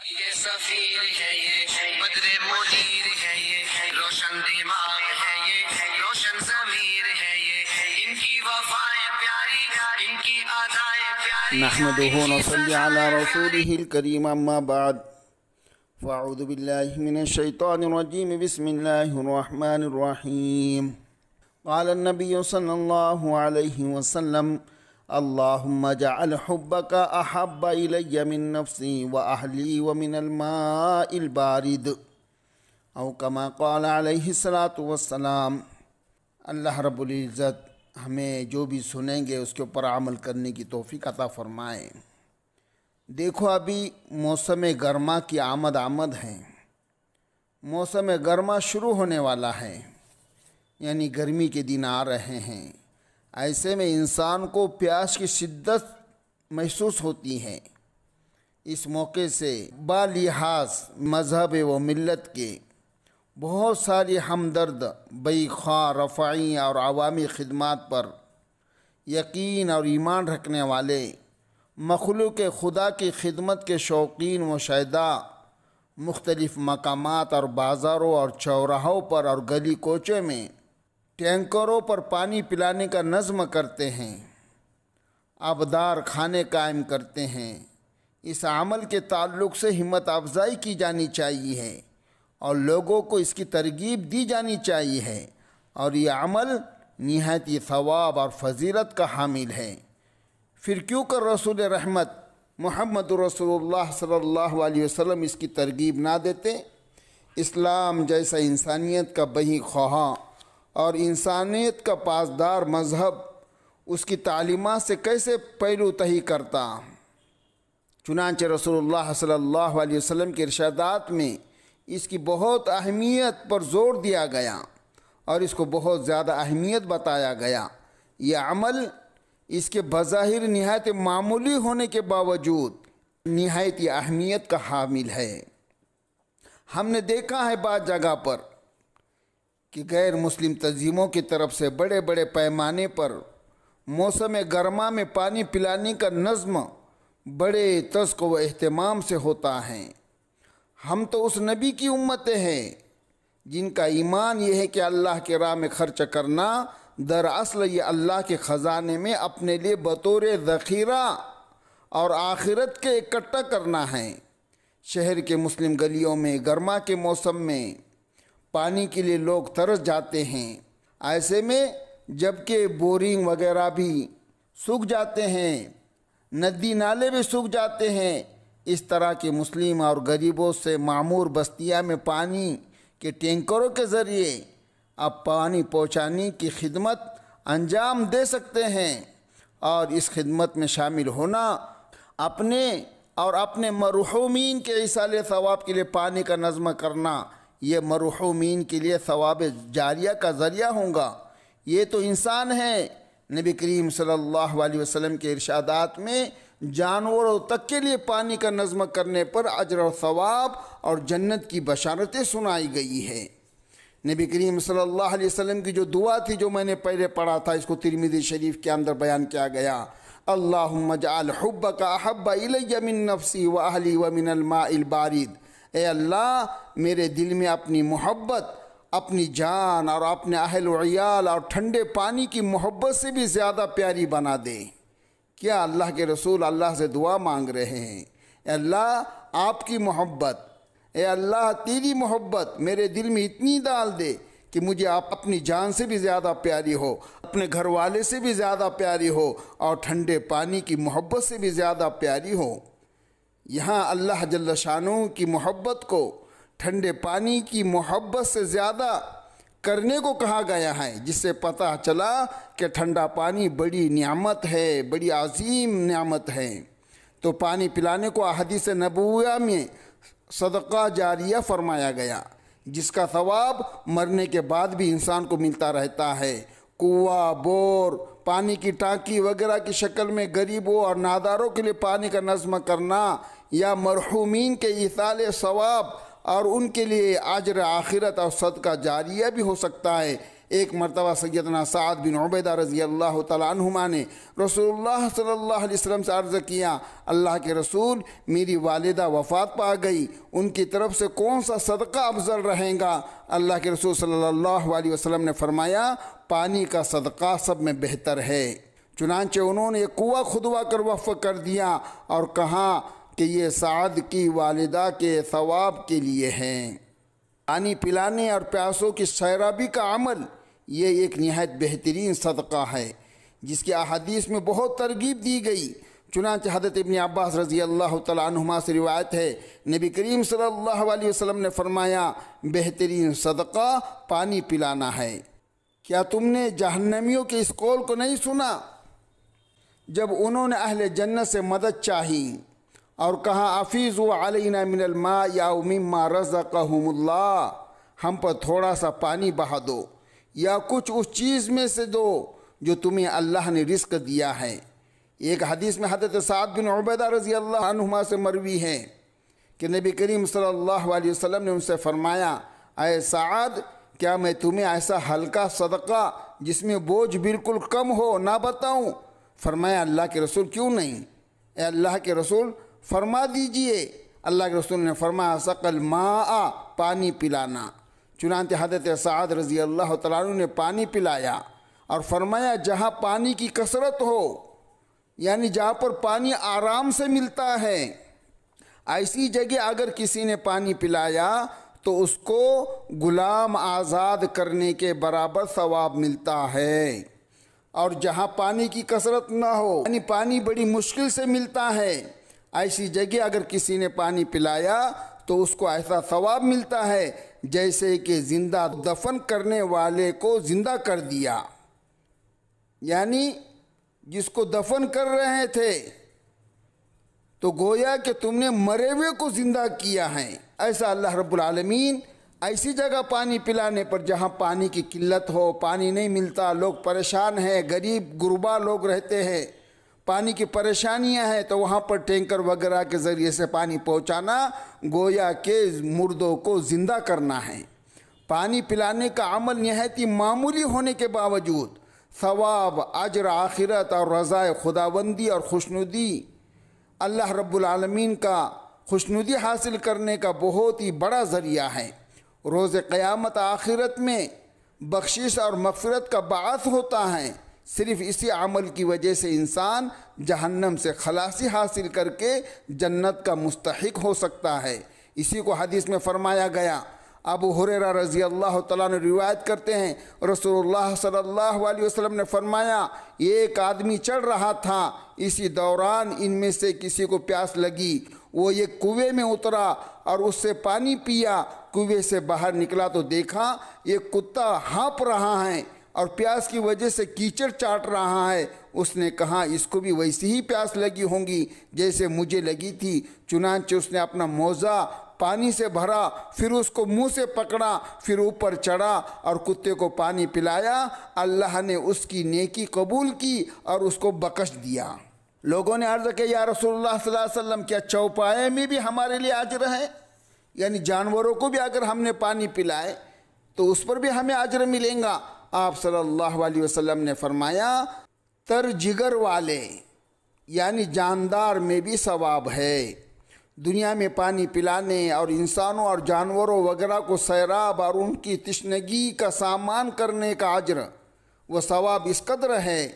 یہ سفیر ہے، یہ بدر منیر ہے، یہ روشن دماغ ہے، یہ روشن ضمیر ہے، یہ ان کی وفائیں پیاری، ان کی ادائیں پیاری۔ نحمده ونصلي على رسوله الكريم أما بعد فأعوذ بالله من الشيطان الرجيم بسم الله الرحمن الرحيم قال النبي صلى الله عليه وسلم اللهم اجعل حبك أحب إلي من نفسي وأهلي ومن الماء البارد أو كما قال عليه الصلاة والسلام۔ اللہ رب العزت ہمیں جو بھی سنیں گے اس کے اوپر عمل کرنے کی توفیق عطا فرمائے۔ دیکھو ابھی موسم گرما کی آمد ہے، موسم گرما شروع ہونے والا ہے، یعنی گرمی کے دن آ رہے ہیں۔ ایسے میں انسان کو پیاس کی شدت محسوس ہوتی ہے۔ اس موقع سے بالحاظ مذہب و ملت کے بہت ساری ہمدرد بخواہ رفعی اور عوامی خدمات پر یقین اور ایمان رکھنے والے مخلوق خدا کی خدمت کے شوقین مشاہدہ مختلف مقامات اور بازاروں اور چوراہوں پر اور گلی کوچے میں ٹینکروں پر پانی پلانے کا نظم کرتے ہیں، آبدار کھانے قائم کرتے ہیں۔ اس عمل کے تعلق سے ہمت افزائی کی جانی چاہیے ہے اور لوگوں کو اس کی ترغیب دی جانی چاہیے ہے، اور یہ عمل نہایت ثواب اور فضیلت کا حامل ہے۔ پھر کیوں کر رسول رحمت محمد رسول اللہ صلی اللہ علیہ وسلم اس کی ترغیب نہ دیتے؟ اسلام جیسا انسانیت کا بہی خواہاں اور انسانیت کا پاسدار مذہب اس کی تعلیمات سے کیسے پہلو تہی کرتا؟ چنانچہ رسول اللہ صلی اللہ علیہ وسلم کے ارشادات میں اس کی بہت اہمیت پر زور دیا گیا اور اس کو بہت زیادہ اہمیت بتایا گیا۔ یہ عمل اس کے بظاہر نہایت معمولی ہونے کے باوجود نہایت اہمیت کا حامل ہے۔ ہم نے دیکھا ہے بعض جگہ پر کہ غیر مسلم تنظیموں کی طرف سے بڑے بڑے پیمانے پر موسم گرما میں پانی پلانے کا نظم بڑے تذک و اہتمام سے ہوتا ہے۔ ہم تو اس نبی کی امتیں ہیں جن کا ایمان یہ ہے کہ اللہ کے راہ میں خرچ کرنا دراصل یہ اللہ کے خزانے میں اپنے لیے بطور ذخیرہ اور آخرت کے اکٹھا کرنا ہے۔ شہر کے مسلم گلیوں میں گرما کے موسم میں پانی کے لیے لوگ ترس جاتے ہیں۔ ایسے میں جبکہ بورنگ وغیرہ بھی سوکھ جاتے ہیں، ندی نالے بھی سوکھ جاتے ہیں، اس طرح کے مسلم اور غریبوں سے معمور بستیاں میں پانی کے ٹینکروں کے ذریعے اب پانی پہنچانے کی خدمت انجام دے سکتے ہیں، اور اس خدمت میں شامل ہونا اپنے اور اپنے مرحومین کے ایصال ثواب کے لیے پانی کا نظم کرنا یہ مرحومین کے لیے ثواب جاریہ کا ذریعہ ہوگا۔ یہ تو انسان ہے۔ نبی کریم صلی اللہ علیہ وسلم کے ارشادات میں جانوروں تک کے لیے پانی کا نظم کرنے پر اجر و ثواب اور جنت کی بشارتیں سنائی گئی ہے۔ نبی کریم صلی اللہ علیہ وسلم کی جو دعا تھی جو میں نے پہلے پڑھا تھا، اس کو ترمذی شریف کے اندر بیان کیا گیا، اللہم اجعل حبک احب الی من نفسی و اہلی و من الماء البارد۔ اے اللہ میرے دل میں اپنی محبت، اپنی جان اور اپنے اہل و عیال اور ٹھنڈے پانی کی محبت سے بھی زیادہ پیاری بنا دے۔ کیا اللہ کے رسول اللہ سے دعا مانگ رہے ہیں؟ اے اللہ آپ کی محبت، اے اللہ تیری محبت میرے دل میں اتنی ڈال دے کہ مجھے آپ اپنی جان سے بھی زیادہ پیاری ہو، اپنے گھر والے سے بھی زیادہ پیاری ہو، اور ٹھنڈے پانی کی محبت سے بھی زیادہ پیاری ہو۔ یہاں اللہ جل شانہ کی محبت کو ٹھنڈے پانی کی محبت سے زیادہ کرنے کو کہا گیا ہے، جس سے پتہ چلا کہ ٹھنڈا پانی بڑی نعمت ہے، بڑی عظیم نعمت ہے۔ تو پانی پلانے کو احادیث نبویہ میں صدقہ جاریہ فرمایا گیا، جس کا ثواب مرنے کے بعد بھی انسان کو ملتا رہتا ہے۔ کنواں، بور، پانی کی ٹانکی وغیرہ کی شکل میں غریبوں اور ناداروں کے لیے پانی کا نظم کرنا یا مرحومین کے ایصال ثواب اور ان کے لیے اجر آخرت اور صدقہ جاریہ بھی ہو سکتا ہے۔ ایک مرتبہ سیدنا سعد بن عبیدہ رضی اللہ تعالیٰ عنہما نے رسول اللہ صلی اللہ علیہ وسلم سے عرض کیا، اللہ کے رسول، میری والدہ وفات پا گئی، ان کی طرف سے کون سا صدقہ افضل رہے گا؟ اللہ کے رسول صلی اللہ علیہ وسلم نے فرمایا، پانی کا صدقہ سب میں بہتر ہے۔ چنانچہ انہوں نے ایک کنواں کھدوا کر وقف کر دیا اور کہا کہ یہ سعد کی والدہ کے ثواب کے لیے ہیں۔ پانی پلانے اور پیاسوں کی سیرابی کا عمل یہ ایک نہایت بہترین صدقہ ہے، جس کی احادیث میں بہت ترغیب دی گئی۔ چنانچہ حضرت ابن عباس رضی اللہ تعالیٰ عنہما سے روایت ہے، نبی کریم صلی اللہ علیہ وسلم نے فرمایا، بہترین صدقہ پانی پلانا ہے۔ کیا تم نے جہنمیوں کے اس قول کو نہیں سنا جب انہوں نے اہل جنت سے مدد چاہی اور کہا، افیضوا علینا من الماء او مما رزقہم اللہ، ہم پر تھوڑا سا پانی بہا دو یا کچھ اس چیز میں سے دو جو تمہیں اللہ نے رزق دیا ہے۔ ایک حدیث میں حضرت سعد بن عبیدہ رضی اللہ عنہما سے مروی ہے کہ نبی کریم صلی اللہ علیہ وسلم نے ان سے فرمایا، اے سعد، کیا میں تمہیں ایسا ہلکا صدقہ جس میں بوجھ بالکل کم ہو نہ بتاؤں؟ فرمایا، اللہ کے رسول، کیوں نہیں؟ اے اللہ کے رسول، فرما دیجئے۔ اللہ کے رسول نے فرمایا، سقل الماء، پانی پلانا۔ چنانچہ حضرت سعد رضی اللہ تعالیٰ عنہ نے پانی پلایا اور فرمایا، جہاں پانی کی کثرت ہو، یعنی جہاں پر پانی آرام سے ملتا ہے، ایسی جگہ اگر کسی نے پانی پلایا تو اس کو غلام آزاد کرنے کے برابر ثواب ملتا ہے۔ اور جہاں پانی کی کثرت نہ ہو، یعنی پانی بڑی مشکل سے ملتا ہے، ایسی جگہ اگر کسی نے پانی پلایا تو اس کو ایسا ثواب ملتا ہے جیسے کہ زندہ دفن کرنے والے کو زندہ کر دیا، یعنی جس کو دفن کر رہے تھے تو گویا کہ تم نے مرے ہوئے کو زندہ کیا ہے۔ ایسا اللہ رب العالمین ایسی جگہ پانی پلانے پر جہاں پانی کی قلت ہو، پانی نہیں ملتا، لوگ پریشان ہیں، غریب غربا لوگ رہتے ہیں، پانی کی پریشانیاں ہیں، تو وہاں پر ٹینکر وغیرہ کے ذریعے سے پانی پہنچانا گویا کہ مردوں کو زندہ کرنا ہے۔ پانی پلانے کا عمل نہایت ہی معمولی ہونے کے باوجود ثواب، اجر آخرت اور رضا خداوندی اور خوشنودی، اللہ رب العالمین کا خوشنودی حاصل کرنے کا بہت ہی بڑا ذریعہ ہے۔ روز قیامت آخرت میں بخشش اور مغفرت کا باعث ہوتا ہے۔ صرف اسی عمل کی وجہ سے انسان جہنم سے خلاصی حاصل کر کے جنت کا مستحق ہو سکتا ہے۔ اسی کو حدیث میں فرمایا گیا، ابو ہریرہ رضی اللہ تعالیٰ نے روایت کرتے ہیں، رسول اللہ صلی اللہ علیہ وسلم نے فرمایا، ایک آدمی چڑھ رہا تھا، اسی دوران ان میں سے کسی کو پیاس لگی، وہ ایک کنویں میں اترا اور اس سے پانی پیا۔ کنویں سے باہر نکلا تو دیکھا ایک کتا ہانپ رہا ہے اور پیاس کی وجہ سے کیچڑ چاٹ رہا ہے۔ اس نے کہا، اس کو بھی ویسی ہی پیاس لگی ہوں گی جیسے مجھے لگی تھی۔ چنانچہ اس نے اپنا موزہ پانی سے بھرا، پھر اس کو منہ سے پکڑا، پھر اوپر چڑھا اور کتے کو پانی پلایا۔ اللہ نے اس کی نیکی قبول کی اور اس کو بخش دیا۔ لوگوں نے عرض کیا، یا رسول اللہ صلی اللہ علیہ وسلم، کیا چوپائے میں بھی ہمارے لیے اجر ہے؟ یعنی جانوروں کو بھی اگر ہم نے پانی پلائے تو اس پر بھی ہمیں اجر ملیں گا؟ آپ صلی اللہ علیہ وسلم نے فرمایا، تر جگر والے یعنی جاندار میں بھی ثواب ہے۔ دنیا میں پانی پلانے اور انسانوں اور جانوروں وغیرہ کو سیراب اور ان کی تشنگی کا سامان کرنے کا اجر و ثواب اس قدر ہے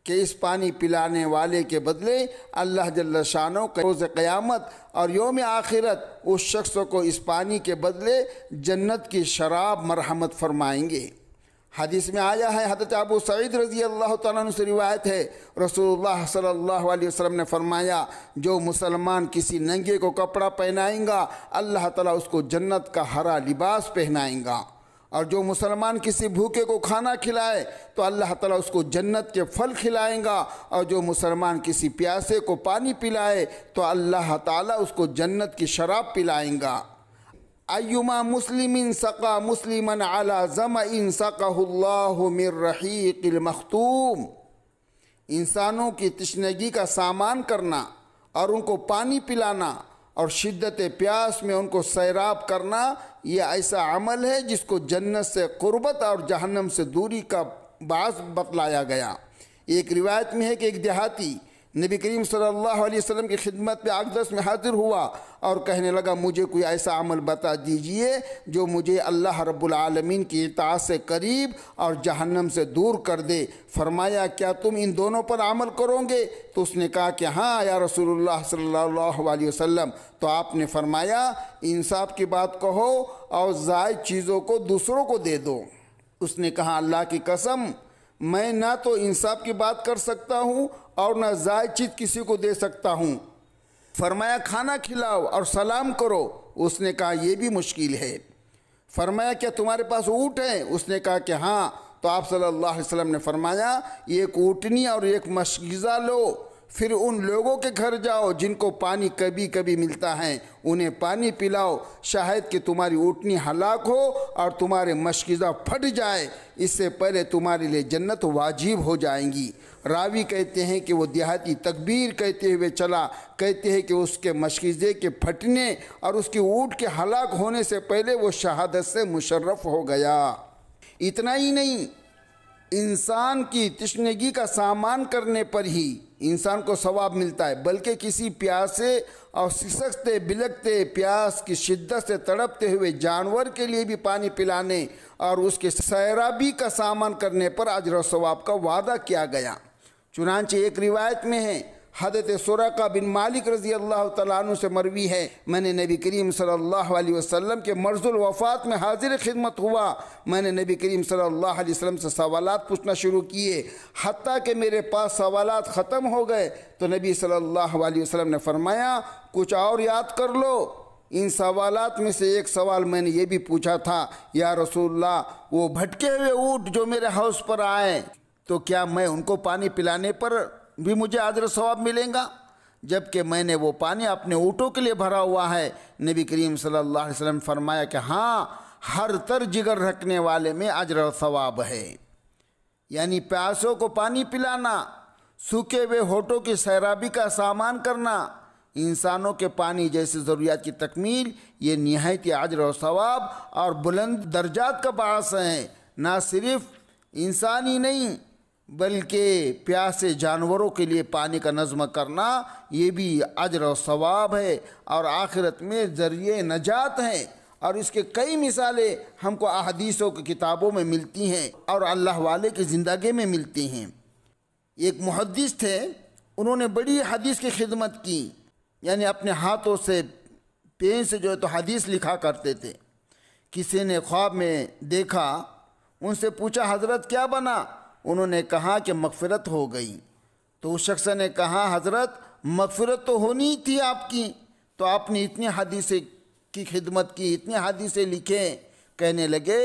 کہ اس پانی پلانے والے کے بدلے اللہ جل شانہ روز قیامت اور یوم آخرت اس شخص کو اس پانی کے بدلے جنت کی شراب مرحمت فرمائیں گے۔ حدیث میں آیا ہے، حضرت ابو سعید رضی اللہ تعالیٰ عنہ سے روایت ہے، رسول اللہ صلی اللہ علیہ وسلم نے فرمایا، جو مسلمان کسی ننگے کو کپڑا پہنائیں گا، اللہ تعالیٰ اس کو جنت کا ہرا لباس پہنائیں گا، اور جو مسلمان کسی بھوکے کو کھانا کھلائے تو اللہ تعالیٰ اس کو جنت کے پھل کھلائیں گا، اور جو مسلمان کسی پیاسے کو پانی پلائے تو اللہ تعالیٰ اس کو جنت کی شراب پلائیں گا۔ ایما مسلم سقا مسلما علی ظمأ سقہ اللہ من رحیق المختوم، انسانوں کی تشنگی کا سامان کرنا اور ان کو پانی پلانا اور شدت پیاس میں ان کو سیراب کرنا، یہ ایسا عمل ہے جس کو جنت سے قربت اور جہنم سے دوری کا باعث بتلایا گیا۔ ایک روایت میں ہے کہ ایک دیہاتی نبی کریم صلی اللہ علیہ وسلم کی خدمت پہ اقدس میں حاضر ہوا اور کہنے لگا مجھے کوئی ایسا عمل بتا دیجئے جو مجھے اللہ رب العالمین کی اطاعت سے قریب اور جہنم سے دور کر دے۔ فرمایا کیا تم ان دونوں پر عمل کرو گے؟ تو اس نے کہا کہ ہاں یا رسول اللہ صلی اللہ علیہ وسلم۔ تو آپ نے فرمایا انصاف کی بات کہو اور زائد چیزوں کو دوسروں کو دے دو۔ اس نے کہا اللہ کی قسم میں نہ تو انصاف کی بات کر سکتا ہوں اور نہ زائد چیز کسی کو دے سکتا ہوں۔ فرمایا کھانا کھلاؤ اور سلام کرو۔ اس نے کہا یہ بھی مشکل ہے۔ فرمایا کیا تمہارے پاس اونٹ ہے؟ اس نے کہا کہ ہاں۔ تو آپ صلی اللہ علیہ وسلم نے فرمایا ایک اونٹنی اور ایک مشغزہ لو، پھر ان لوگوں کے گھر جاؤ جن کو پانی کبھی کبھی ملتا ہے، انہیں پانی پلاؤ، شاید کہ تمہاری اونٹنی ہلاک ہو اور تمہارے مشغزہ پھٹ جائے، اس سے پہلے تمہارے لیے جنت واجب ہو جائیں گی۔ راوی کہتے ہیں کہ وہ دیہاتی تکبیر کہتے ہوئے چلا، کہتے ہیں کہ اس کے مشغزے کے پھٹنے اور اس کی اونٹ کے ہلاک ہونے سے پہلے وہ شہادت سے مشرف ہو گیا۔ اتنا ہی نہیں، انسان کی تشنگی کا سامان کرنے پر ہی انسان کو ثواب ملتا ہے، بلکہ کسی پیاسے اور سسکتے بلکتے پیاس کی شدت سے تڑپتے ہوئے جانور کے لیے بھی پانی پلانے اور اس کے سیرابی کا سامان کرنے پر اجر و ثواب کا وعدہ کیا گیا۔ چنانچہ ایک روایت میں ہے حضرت سراقہ بن مالک رضی اللہ تعالیٰ عنہ سے مروی ہے میں نے نبی کریم صلی اللہ علیہ وسلم کے مرض الوفات میں حاضر خدمت ہوا۔ میں نے نبی کریم صلی اللہ علیہ وسلم سے سوالات پوچھنا شروع کیے حتیٰ کہ میرے پاس سوالات ختم ہو گئے تو نبی صلی اللہ علیہ وسلم نے فرمایا کچھ اور یاد کر لو۔ ان سوالات میں سے ایک سوال میں نے یہ بھی پوچھا تھا یا رسول اللہ وہ بھٹکے ہوئے اونٹ جو میرے حوض پر آئے تو کیا میں ان کو پانی پلانے پر بھی مجھے اجر و ثواب ملیں گا، جبکہ میں نے وہ پانی اپنے اونٹوں کے لیے بھرا ہوا ہے؟ نبی کریم صلی اللہ علیہ وسلم فرمایا کہ ہاں ہر تر جگر رکھنے والے میں اجر و ثواب ہے۔ یعنی پیاسوں کو پانی پلانا، سوکھے ہوئے ہونٹوں کی سیرابی کا سامان کرنا، انسانوں کے پانی جیسی ضروریات کی تکمیل، یہ نہایت اجر و ثواب اور بلند درجات کا باعث ہے۔ نہ صرف انسان ہی نہیں بلکہ پیاسے جانوروں کے لیے پانی کا نظم کرنا یہ بھی اجر و ثواب ہے اور آخرت میں ذریعہ نجات ہے۔ اور اس کے کئی مثالیں ہم کو احادیثوں کی کتابوں میں ملتی ہیں اور اللہ والے کی زندگی میں ملتی ہیں۔ ایک محدث تھے، انہوں نے بڑی حدیث کی خدمت کی، یعنی اپنے ہاتھوں سے پین سے جو ہے تو حدیث لکھا کرتے تھے۔ کسی نے خواب میں دیکھا، ان سے پوچھا حضرت کیا بنا؟ انہوں نے کہا کہ مغفرت ہو گئی۔ تو اس شخص نے کہا حضرت مغفرت تو ہونی تھی آپ کی، تو آپ نے اتنی حدیثیں کی خدمت کی، اتنے حدیثیں لکھیں۔ کہنے لگے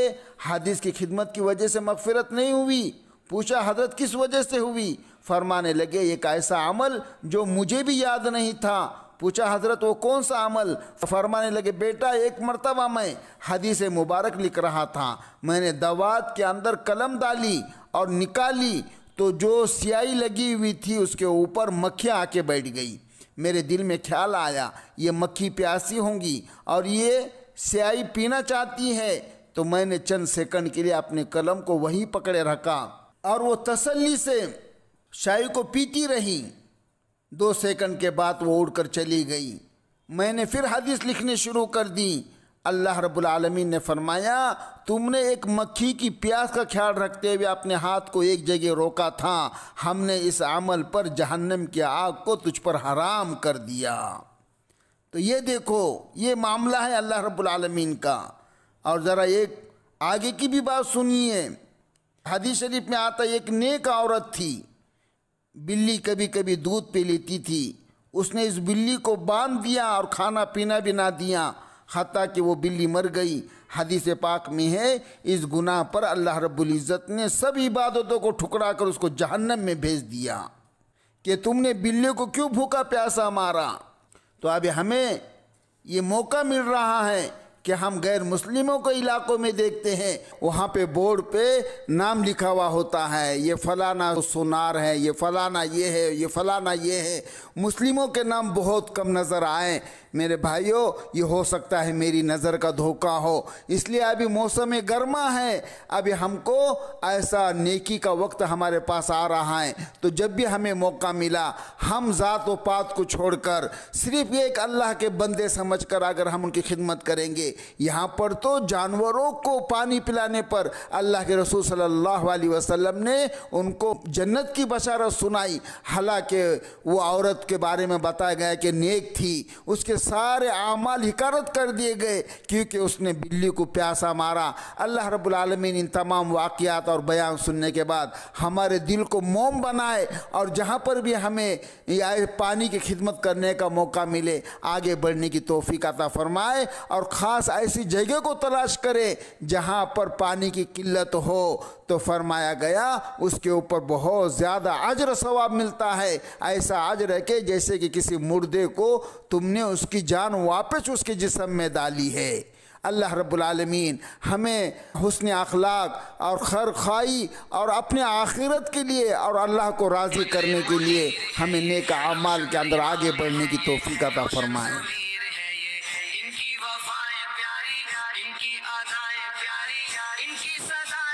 حدیث کی خدمت کی وجہ سے مغفرت نہیں ہوئی۔ پوچھا حضرت کس وجہ سے ہوئی؟ فرمانے لگے ایک ایسا عمل جو مجھے بھی یاد نہیں تھا۔ پوچھا حضرت وہ کون سا عمل؟ فرمانے لگے بیٹا ایک مرتبہ میں حدیث مبارک لکھ رہا تھا، میں نے دوات کے اندر قلم ڈالی اور نکالی تو جو سیاہی لگی ہوئی تھی اس کے اوپر مکھیاں آ کے بیٹھ گئی۔ میرے دل میں خیال آیا یہ مکھی پیاسی ہوں گی اور یہ سیاہی پینا چاہتی ہے، تو میں نے چند سیکنڈ کے لیے اپنے قلم کو وہیں پکڑے رکھا اور وہ تسلی سے شاہی کو پیتی رہی۔ 2 سیکنڈ کے بعد وہ اڑ کر چلی گئی۔ میں نے پھر حدیث لکھنے شروع کر دی۔ اللہ رب العالمین نے فرمایا تم نے ایک مکھی کی پیاس کا خیال رکھتے ہوئے اپنے ہاتھ کو ایک جگہ روکا تھا، ہم نے اس عمل پر جہنم کی آگ کو تجھ پر حرام کر دیا۔ تو یہ دیکھو یہ معاملہ ہے اللہ رب العالمین کا۔ اور ذرا ایک آگے کی بھی بات سنیے، حدیث شریف میں آتا ایک نیک عورت تھی، بلی کبھی کبھی دودھ پی لیتی تھی، اس نے اس بلی کو باندھ دیا اور کھانا پینا بھی نہ دیا حتیٰ کہ وہ بلی مر گئی۔ حدیث پاک میں ہے اس گناہ پر اللہ رب العزت نے سب عبادتوں کو ٹھکرا کر اس کو جہنم میں بھیج دیا کہ تم نے بلی کو کیوں بھوکا پیاسا مارا۔ تو اب ہمیں یہ موقع مل رہا ہے کہ ہم غیر مسلموں کے علاقوں میں دیکھتے ہیں وہاں پہ بورڈ پہ نام لکھا ہوا ہوتا ہے، یہ فلانا سونار ہے، یہ فلانا یہ ہے، یہ فلانا یہ ہے، مسلموں کے نام بہت کم نظر آئیں۔ میرے بھائیوں، یہ ہو سکتا ہے میری نظر کا دھوکہ ہو، اس لیے ابھی موسم گرما ہے، ابھی ہم کو ایسا نیکی کا وقت ہمارے پاس آ رہا ہے، تو جب بھی ہمیں موقع ملا ہم ذات و پات کو چھوڑ کر صرف ایک اللہ کے بندے سمجھ کر اگر ہم ان کی خدمت کریں گے۔ یہاں پر تو جانوروں کو پانی پلانے پر اللہ کے رسول صلی اللہ علیہ وسلم نے ان کو جنت کی بشارت سنائی، حالانکہ وہ عورت کے بارے میں بتایا گیا کہ نیک تھی، اس کے سارے اعمال حقارت کر دیے گئے کیونکہ اس نے بلی کو پیاسا مارا۔ اللہ رب العالمین ان تمام واقعات اور بیان سننے کے بعد ہمارے دل کو موم بنائے، اور جہاں پر بھی ہمیں پانی کی خدمت کرنے کا موقع ملے آگے بڑھنے کی توفیق عطا فرمائے، اور خاص ایسی جگہ کو تلاش کرے جہاں پر پانی کی قلت ہو، تو فرمایا گیا اس کے اوپر بہت زیادہ اجر ثواب ملتا ہے، ایسا اجر ہے کہ جیسے کہ کسی مردے کو تم نے اس کی جان واپس اس کے جسم میں ڈالی ہے۔ اللہ رب العالمین ہمیں حسن اخلاق اور خیر خواہی اور اپنے آخرت کے لیے اور اللہ کو راضی کرنے کے لیے ہمیں نیک اعمال کے اندر آگے بڑھنے کی توفیق عطا فرمائے۔ ان کی وفائیں پیاری، ان کی ادائیں پیاری، ان کی صدائیں